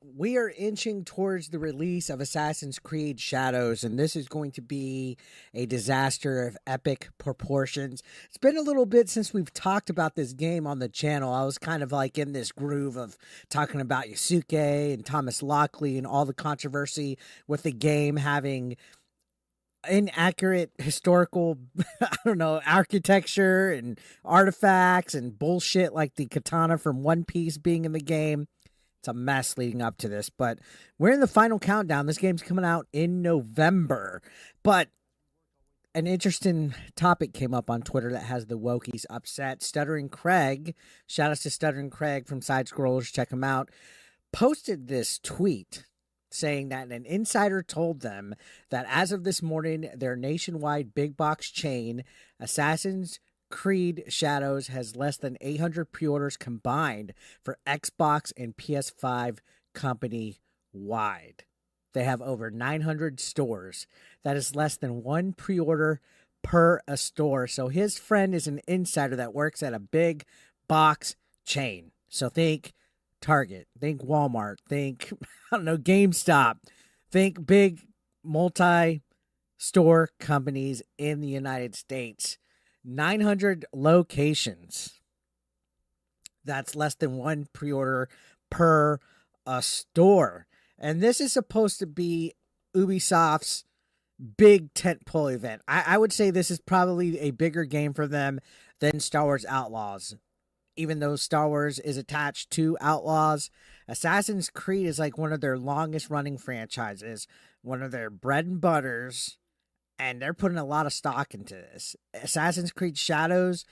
we are inching towards the release of Assassin's Creed Shadows, and this is going to be a disaster of epic proportions. It's been a little bit since we've talked about this game on the channel. I was kind of like in this groove of talking about Yusuke and Thomas Lockley and all the controversy with the game having inaccurate historical I don't know, architecture and artifacts and bullshit like the katana from One Piece being in the game. It's a mess leading up to this, but we're in the final countdown. This game's coming out in November. But an interesting topic came up on Twitter that has the wokies upset. Stuttering Craig, shout out to Stuttering Craig from Side Scrollers, check him out, posted this tweet saying that an insider told them that as of this morning, their nationwide big box chain, Assassin's Creed Shadows, has less than 800 pre-orders combined for Xbox and PS5 company wide. They have over 900 stores. That is less than one pre-order per a store. So his friend is an insider that works at a big box chain. So think Target, think Walmart, think, I don't know, GameStop, think big multi-store companies in the United States. 900 locations. That's less than one pre-order per a store. And this is supposed to be Ubisoft's big tentpole event. I would say this is probably a bigger game for them than Star Wars Outlaws. Even though Star Wars is attached to Outlaws, Assassin's Creed is like one of their longest running franchises, one of their bread and butters, and they're putting a lot of stock into this. Assassin's Creed Shadows,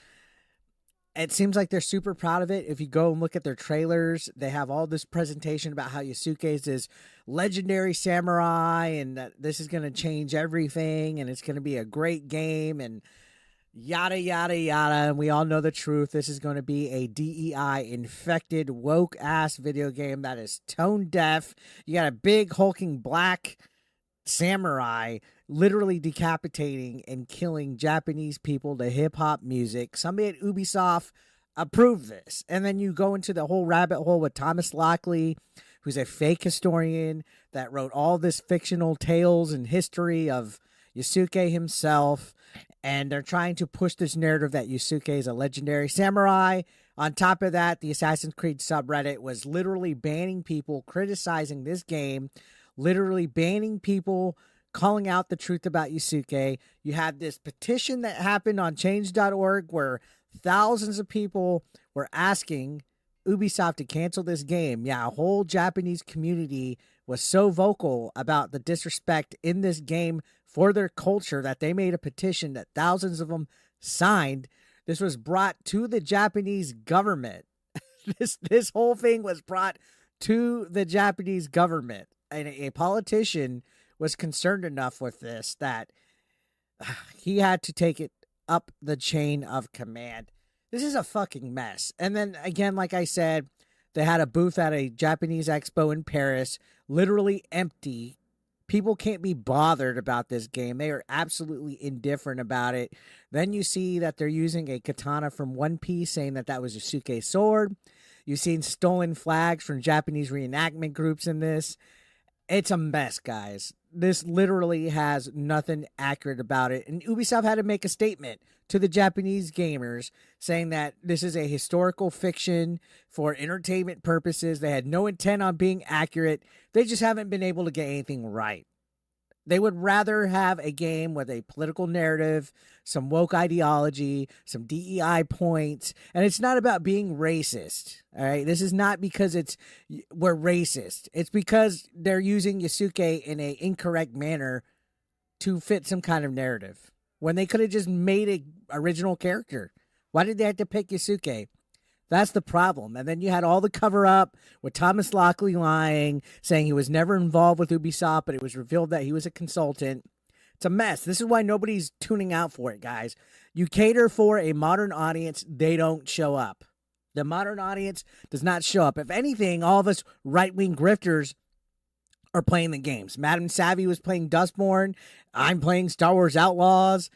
it seems like they're super proud of it. If you go and look at their trailers, they have all this presentation about how Yusuke is this legendary samurai and that this is going to change everything and it's going to be a great game and yada, yada, yada. And we all know the truth. This is going to be a DEI infected, woke ass video game that is tone deaf. You got a big hulking black samurai literally decapitating and killing Japanese people to hip hop music. Somebody at Ubisoft approved this. And then you go into the whole rabbit hole with Thomas Lockley, who's a fake historian that wrote all this fictional tales and history of Yusuke himself. And they're trying to push this narrative that Yusuke is a legendary samurai. On top of that, the Assassin's Creed subreddit was literally banning people criticizing this game, literally banning people calling out the truth about Yusuke. You had this petition that happened on change.org where thousands of people were asking Ubisoft to cancel this game. Yeah, a whole Japanese community was so vocal about the disrespect in this game for their culture that they made a petition that thousands of them signed. This was brought to the Japanese government. This whole thing was brought to the Japanese government. And a politician was concerned enough with this that he had to take it up the chain of command. This is a fucking mess. And then again, like I said, they had a booth at a Japanese expo in Paris, literally empty. People can't be bothered about this game. They are absolutely indifferent about it. Then you see that they're using a katana from One Piece, saying that that was Yusuke's sword. You've seen stolen flags from Japanese reenactment groups in this. It's a mess, guys. This literally has nothing accurate about it. And Ubisoft had to make a statement to the Japanese gamers saying that this is a historical fiction for entertainment purposes. They had no intent on being accurate. They just haven't been able to get anything right. They would rather have a game with a political narrative, some woke ideology, some DEI points, and it's not about being racist. All right, this is not because we're racist. It's because they're using Yusuke in a incorrect manner to fit some kind of narrative when they could have just made an original character. Why did they have to pick Yusuke? That's the problem. And then you had all the cover up with Thomas Lockley lying, saying he was never involved with Ubisoft, but it was revealed that he was a consultant. It's a mess. This is why nobody's tuning out for it, guys. You cater for a modern audience, they don't show up. The modern audience does not show up. If anything, all of us right-wing grifters are playing the games. Madam Savvy was playing Dustborn. I'm playing Star Wars Outlaws.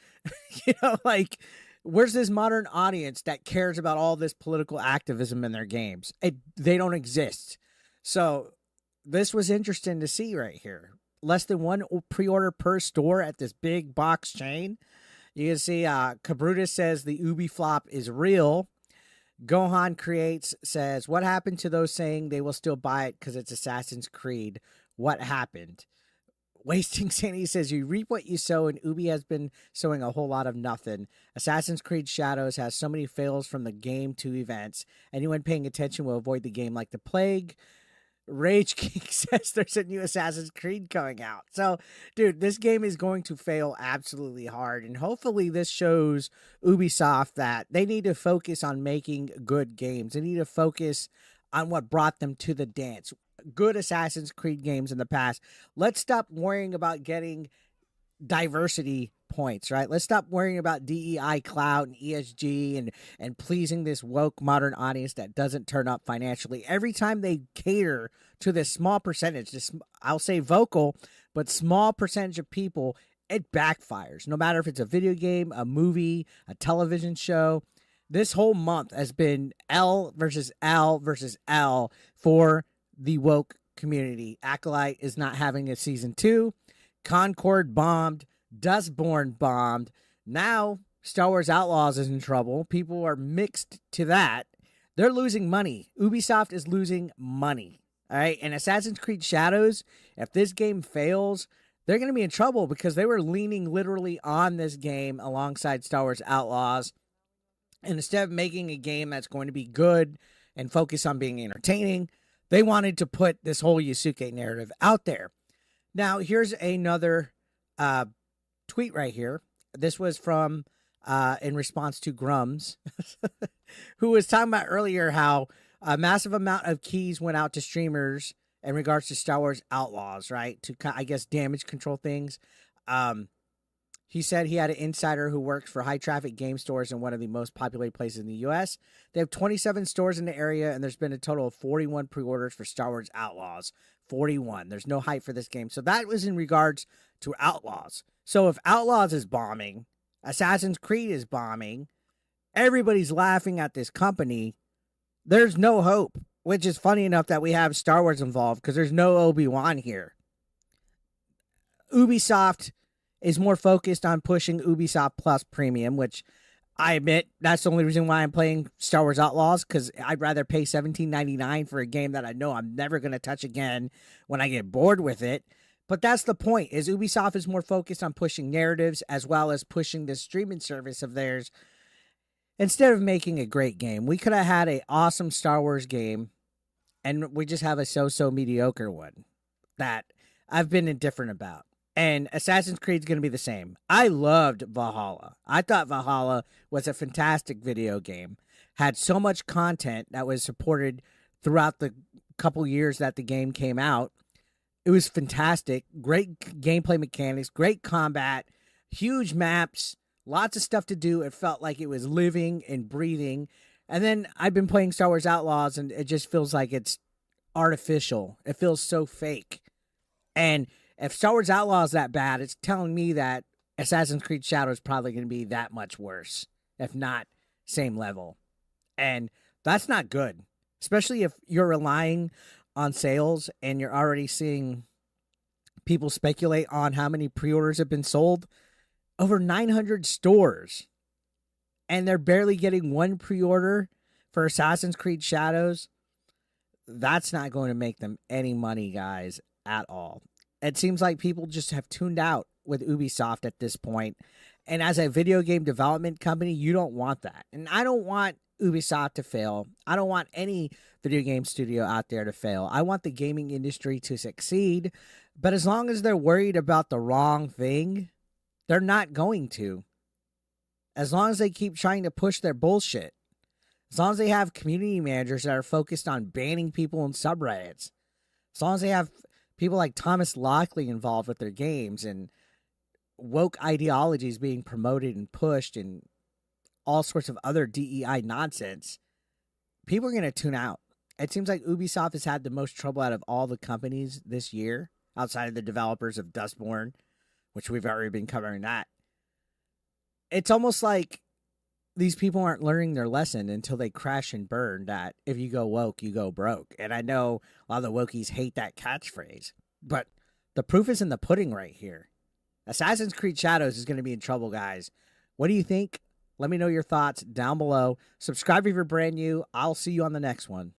Where's this modern audience that cares about all this political activism in their games? They don't exist. So this was interesting to see right here. Less than one pre-order per store at this big box chain. You can see Cabrutus says the Ubi flop is real. Gohan Creates says, what happened to those saying they will still buy it because it's Assassin's Creed? What happened? Wasting Sanity says, you reap what you sow, and Ubi has been sowing a whole lot of nothing. Assassin's Creed Shadows has so many fails from the game to events. Anyone paying attention will avoid the game like the plague. Rage King says there's a new Assassin's Creed coming out. So, dude, this game is going to fail absolutely hard. And hopefully this shows Ubisoft that they need to focus on making good games. They need to focus on what brought them to the dance. Good Assassin's Creed games in the past. Let's stop worrying about getting diversity points, right? Let's stop worrying about DEI clout and ESG and pleasing this woke modern audience that doesn't turn up financially. Every time they cater to this small percentage, this, I'll say vocal, but small percentage of people, it backfires. No matter if it's a video game, a movie, a television show. This whole month has been L versus L versus L for the woke community. Acolyte is not having a season 2. Concord bombed. Dustborn bombed. Now Star Wars Outlaws is in trouble. People are mixed to that. They're losing money. Ubisoft is losing money. All right. And Assassin's Creed Shadows, if this game fails, they're going to be in trouble because they were leaning literally on this game alongside Star Wars Outlaws. And instead of making a game that's going to be good and focus on being entertaining, they wanted to put this whole Yusuke narrative out there. Now, here's another tweet right here. This was from in response to Grums, who was talking about earlier how a massive amount of keys went out to streamers in regards to Star Wars Outlaws, right? To, I guess, damage control things. He said he had an insider who works for high traffic game stores in one of the most populated places in the U.S. They have 27 stores in the area, and there's been a total of 41 pre-orders for Star Wars Outlaws. 41. There's no hype for this game. So that was in regards to Outlaws. So if Outlaws is bombing, Assassin's Creed is bombing, everybody's laughing at this company, there's no hope, which is funny enough that we have Star Wars involved because there's no Obi-Wan here. Ubisoft is more focused on pushing Ubisoft Plus Premium, which I admit that's the only reason why I'm playing Star Wars Outlaws, because I'd rather pay $17.99 for a game that I know I'm never going to touch again when I get bored with it. But that's the point, is Ubisoft is more focused on pushing narratives as well as pushing this streaming service of theirs instead of making a great game. We could have had an awesome Star Wars game, and we just have a so-so mediocre one that I've been indifferent about. And Assassin's Creed is going to be the same. I loved Valhalla. I thought Valhalla was a fantastic video game. Had so much content that was supported throughout the couple years that the game came out. It was fantastic. Great gameplay mechanics, great combat, huge maps, lots of stuff to do. It felt like it was living and breathing. And then I've been playing Star Wars Outlaws, and it just feels like it's artificial. It feels so fake. And if Star Wars Outlaws is that bad, it's telling me that Assassin's Creed Shadow is probably going to be that much worse, if not same level. And that's not good, especially if you're relying on sales and you're already seeing people speculate on how many pre-orders have been sold. Over 900 stores. And they're barely getting one pre-order for Assassin's Creed Shadows. That's not going to make them any money, guys, at all. It seems like people just have tuned out with Ubisoft at this point. And as a video game development company, you don't want that. And I don't want Ubisoft to fail. I don't want any video game studio out there to fail. I want the gaming industry to succeed. But as long as they're worried about the wrong thing, they're not going to. As long as they keep trying to push their bullshit. As long as they have community managers that are focused on banning people in subreddits. As long as they have people like Thomas Lockley involved with their games and woke ideologies being promoted and pushed and all sorts of other DEI nonsense, people are going to tune out. It seems like Ubisoft has had the most trouble out of all the companies this year, outside of the developers of Dustborn, which we've already been covering that. It's almost like these people aren't learning their lesson until they crash and burn that if you go woke, you go broke. And I know a lot of the wokies hate that catchphrase, but the proof is in the pudding right here. Assassin's Creed Shadows is going to be in trouble, guys. What do you think? Let me know your thoughts down below. Subscribe if you're brand new. I'll see you on the next one.